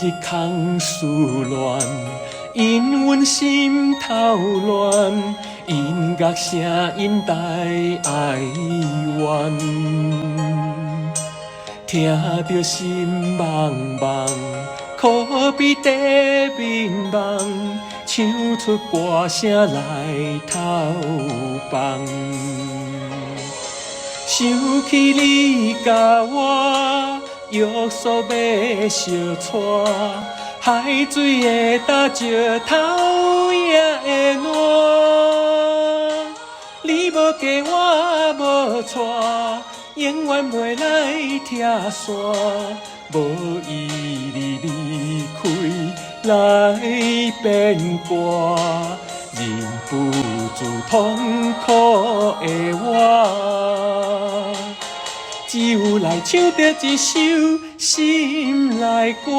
日空思乱，因阮心头乱，音乐声音带哀怨，听着心茫茫，可比地面梦，唱出歌声来透放。想起你甲我，约束要相带，海水会干石头也会烂。你无嫁我无娶，永远袂来拆散，无意你离开来变歌。忍不住痛苦的我，只有来唱着一首心内歌。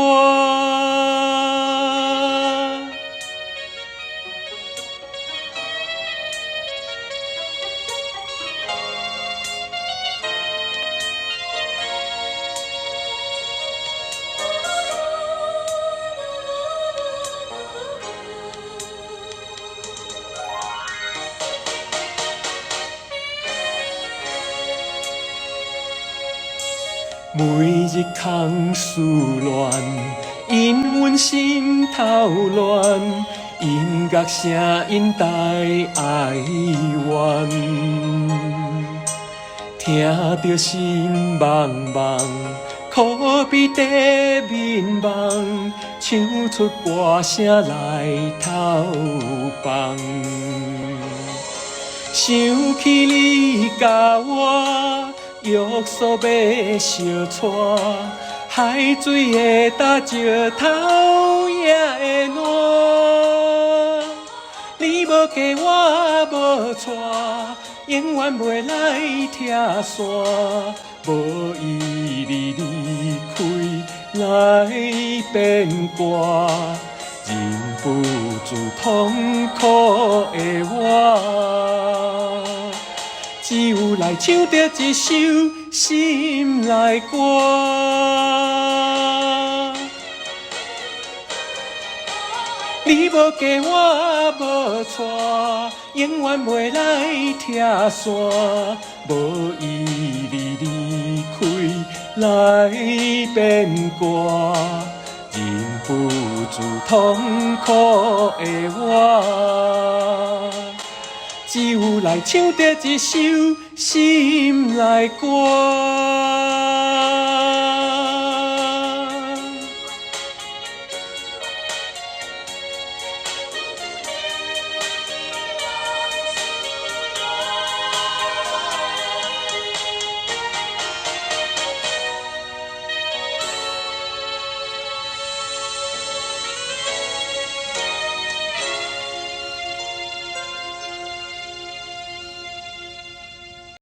每日空思乱，因阮心头乱，音乐声音带哀怨，听着心茫茫，可比地面梦，唱出歌声来透放。想起你甲我，约束要相带，海水会干石头也会烂。你无嫁我无娶，永远袂来拆散，无意你离开来变歌。忍不住痛苦的我，只有来唱着一首心内歌。你无嫁我无娶，永远袂来拆散，无意你离开来变歌。忍不住痛苦的我，只有来唱着一首心内歌。